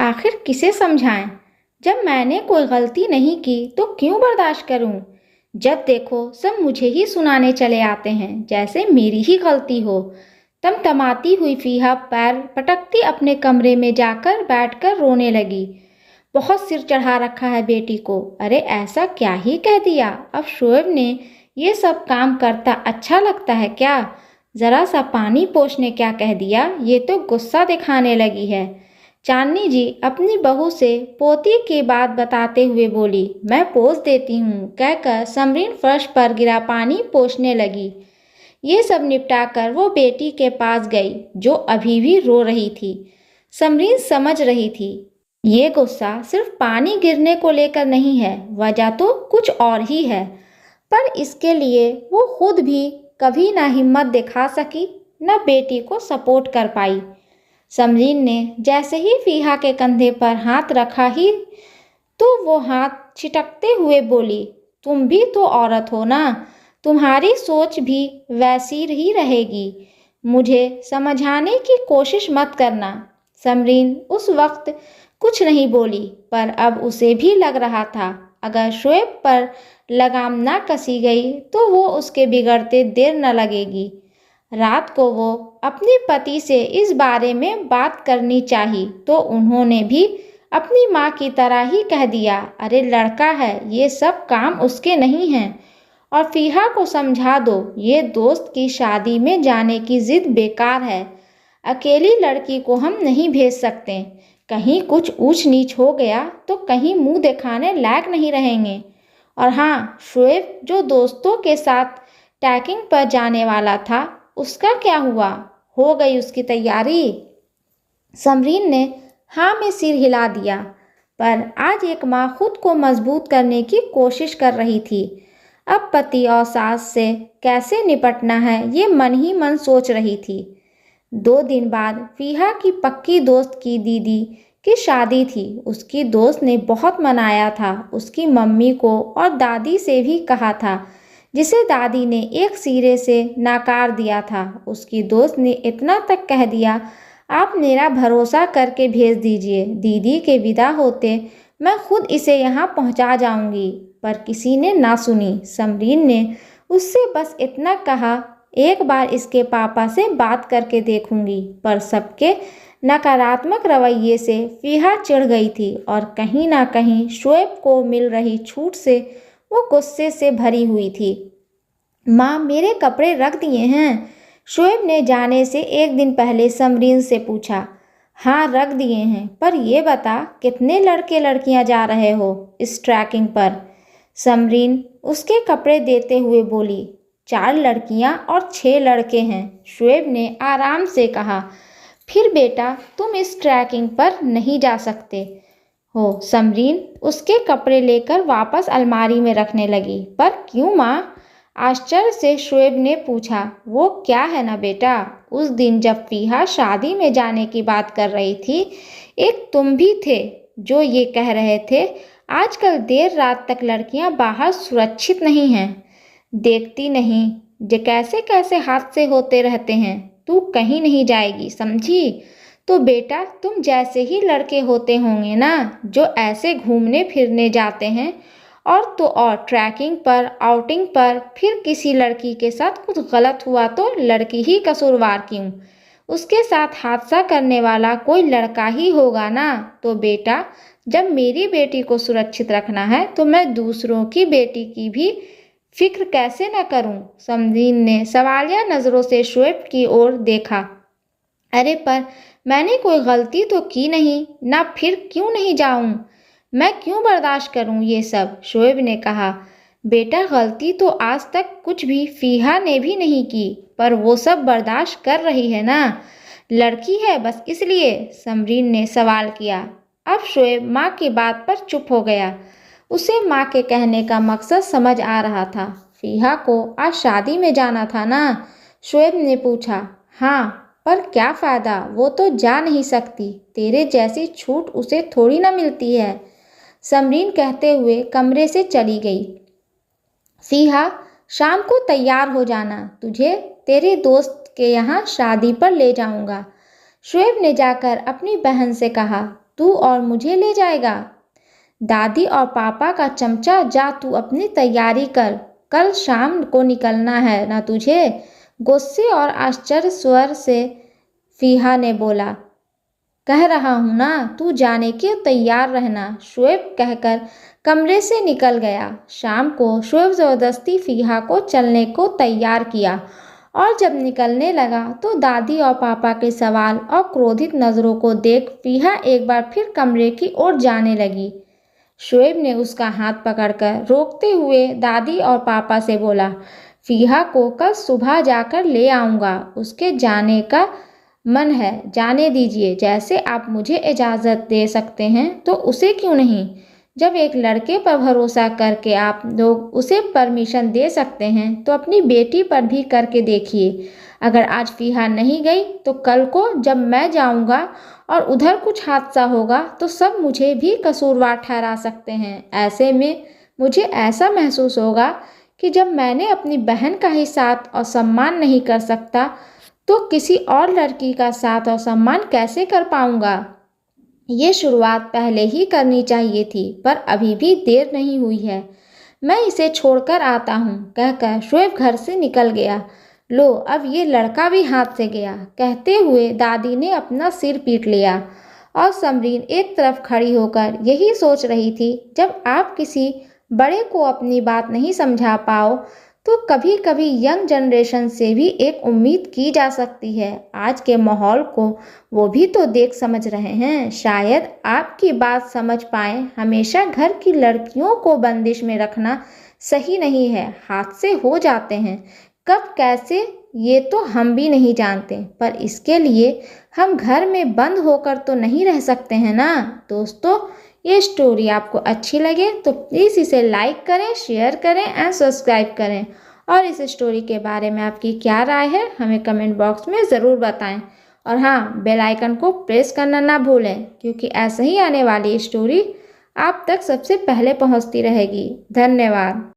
आखिर किसे समझाएं? जब मैंने कोई गलती नहीं की तो क्यों बर्दाश्त करूं? जब देखो सब मुझे ही सुनाने चले आते हैं, जैसे मेरी ही गलती हो। तमतमाती हुई फीहा पैर पटकती अपने कमरे में जाकर बैठकर रोने लगी। बहुत सिर चढ़ा रखा है बेटी को। अरे ऐसा क्या ही कह दिया? अब शोएब ने ये सब काम करता अच्छा लगता है क्या? जरा सा पानी पोंछने क्या कह दिया, ये तो गुस्सा दिखाने लगी है। चांदनी जी अपनी बहू से पोती की बात बताते हुए बोली, मैं पोंछ देती हूँ कहकर समरीन फर्श पर गिरा पानी पोंछने लगी। ये सब निपटाकर वो बेटी के पास गई जो अभी भी रो रही थी। समरीन समझ रही थी ये गुस्सा सिर्फ पानी गिरने को लेकर नहीं है, वजह तो कुछ और ही है। पर इसके लिए वो खुद भी कभी ना हिम्मत दिखा सकी, न बेटी को सपोर्ट कर पाई। समरीन ने जैसे ही फीहा के कंधे पर हाथ रखा ही तो वो हाथ छिटकते हुए बोली, तुम भी तो औरत हो ना, तुम्हारी सोच भी वैसी ही रहेगी। मुझे समझाने की कोशिश मत करना। समरीन उस वक्त कुछ नहीं बोली, पर अब उसे भी लग रहा था अगर शोएब पर लगाम ना कसी गई तो वो उसके बिगड़ते देर न लगेगी। रात को वो अपने पति से इस बारे में बात करनी चाही तो उन्होंने भी अपनी माँ की तरह ही कह दिया, अरे लड़का है, ये सब काम उसके नहीं हैं। और फीहा को समझा दो, ये दोस्त की शादी में जाने की जिद बेकार है। अकेली लड़की को हम नहीं भेज सकते, कहीं कुछ ऊंच नीच हो गया तो कहीं मुंह दिखाने लायक नहीं रहेंगे। और हाँ, शोएब जो दोस्तों के साथ ट्रैकिंग पर जाने वाला था, उसका क्या हुआ? हो गई उसकी तैयारी? समरीन ने हाँ में सिर हिला दिया, पर आज एक माँ खुद को मजबूत करने की कोशिश कर रही थी। अब पति और सास से कैसे निपटना है ये मन ही मन सोच रही थी। 2 दिन बाद फीहा की पक्की दोस्त की दीदी की शादी थी। उसकी दोस्त ने बहुत मनाया था, उसकी मम्मी को और दादी से भी कहा था, जिसे दादी ने एक सिरे से नकार दिया था। उसकी दोस्त ने इतना तक कह दिया, आप मेरा भरोसा करके भेज दीजिए, दीदी के विदा होते मैं खुद इसे यहाँ पहुँचा जाऊँगी। पर किसी ने ना सुनी। समरीन ने उससे बस इतना कहा, एक बार इसके पापा से बात करके देखूंगी। पर सबके नकारात्मक रवैये से फीहा चिढ़ गई थी और कहीं ना कहीं शोएब को मिल रही छूट से वो गुस्से से भरी हुई थी। माँ, मेरे कपड़े रख दिए हैं? शोएब ने जाने से एक दिन पहले समरीन से पूछा। हाँ रख दिए हैं, पर ये बता कितने लड़के लड़कियां जा रहे हो इस ट्रैकिंग पर? समरीन उसके कपड़े देते हुए बोली, 4 लड़कियां और 6 लड़के हैं। शोएब ने आराम से कहा, फिर बेटा तुम इस ट्रैकिंग पर नहीं जा सकते हो। समरीन उसके कपड़े लेकर वापस अलमारी में रखने लगी। पर क्यों माँ? आश्चर्य से शोएब ने पूछा। वो क्या है ना बेटा, उस दिन जब फीहा शादी में जाने की बात कर रही थी, एक तुम भी थे जो ये कह रहे थे, आजकल देर रात तक लड़कियां बाहर सुरक्षित नहीं हैं। देखती नहीं जो कैसे कैसे हादसे होते रहते हैं। तू कहीं नहीं जाएगी, समझी? तो बेटा तुम जैसे ही लड़के होते होंगे ना जो ऐसे घूमने फिरने जाते हैं, और तो और ट्रैकिंग पर आउटिंग पर फिर किसी लड़की के साथ कुछ गलत हुआ तो लड़की ही कसूरवार क्यों? उसके साथ हादसा करने वाला कोई लड़का ही होगा ना। तो बेटा जब मेरी बेटी को सुरक्षित रखना है तो मैं दूसरों की बेटी की भी फिक्र कैसे न करूं? समरीन ने सवालिया नज़रों से शोएब की ओर देखा। अरे पर मैंने कोई गलती तो की नहीं ना, फिर क्यों नहीं जाऊं? मैं क्यों बर्दाश्त करूं ये सब? शोएब ने कहा। बेटा गलती तो आज तक कुछ भी फीहा ने भी नहीं की, पर वो सब बर्दाश्त कर रही है ना, लड़की है बस इसलिए। समरीन ने सवाल किया। अब शोएब माँ की बात पर चुप हो गया। उसे माँ के कहने का मकसद समझ आ रहा था। फीहा को आज शादी में जाना था ना? शोएब ने पूछा। हाँ, पर क्या फ़ायदा, वो तो जा नहीं सकती, तेरे जैसी छूट उसे थोड़ी ना मिलती है। समरीन कहते हुए कमरे से चली गई। फीहा, शाम को तैयार हो जाना, तुझे तेरे दोस्त के यहाँ शादी पर ले जाऊंगा। शोएब ने जाकर अपनी बहन से कहा। तू और मुझे ले जाएगा? दादी और पापा का चमचा, जा तू अपनी तैयारी कर, कल शाम को निकलना है ना तुझे? गुस्से और आश्चर्य स्वर से फीहा ने बोला। कह रहा हूँ ना, तू जाने के तैयार रहना, शुएब कहकर कमरे से निकल गया। शाम को शुएब ज़बरदस्ती फीहा को चलने को तैयार किया और जब निकलने लगा तो दादी और पापा के सवाल और क्रोधित नज़रों को देख फीहा एक बार फिर कमरे की ओर जाने लगी। शुएब ने उसका हाथ पकड़कर रोकते हुए दादी और पापा से बोला, फीहा को कल सुबह जाकर ले आऊँगा, उसके जाने का मन है, जाने दीजिए। जैसे आप मुझे इजाज़त दे सकते हैं तो उसे क्यों नहीं? जब एक लड़के पर भरोसा करके आप लोग उसे परमिशन दे सकते हैं तो अपनी बेटी पर भी करके देखिए। अगर आज फीहा नहीं गई तो कल को जब मैं जाऊंगा और उधर कुछ हादसा होगा तो सब मुझे भी कसूरवार ठहरा सकते हैं। ऐसे में मुझे ऐसा महसूस होगा कि जब मैंने अपनी बहन का ही साथ और सम्मान नहीं कर सकता तो किसी और लड़की का साथ और सम्मान कैसे कर पाऊंगा? ये शुरुआत पहले ही करनी चाहिए थी, पर अभी भी देर नहीं हुई है। मैं इसे छोड़कर आता हूँ, कहकर शुएब घर से निकल गया। लो, अब ये लड़का भी हाथ से गया, कहते हुए दादी ने अपना सिर पीट लिया और समरीन एक तरफ खड़ी होकर यही सोच रही थी, जब आप किसी बड़े को अपनी बात नहीं समझा पाओ तो कभी कभी यंग जनरेशन से भी एक उम्मीद की जा सकती है। आज के माहौल को वो भी तो देख समझ रहे हैं, शायद आपकी बात समझ पाएं। हमेशा घर की लड़कियों को बंदिश में रखना सही नहीं है, हादसे हो जाते हैं, कब कैसे ये तो हम भी नहीं जानते, पर इसके लिए हम घर में बंद होकर तो नहीं रह सकते हैं ना। दोस्तों, ये स्टोरी आपको अच्छी लगे तो प्लीज़ इसे लाइक करें, शेयर करें एंड सब्सक्राइब करें। और इस स्टोरी के बारे में आपकी क्या राय है हमें कमेंट बॉक्स में ज़रूर बताएं। और हाँ, बेल आइकन को प्रेस करना ना भूलें, क्योंकि ऐसे ही आने वाली स्टोरी आप तक सबसे पहले पहुंचती रहेगी। धन्यवाद।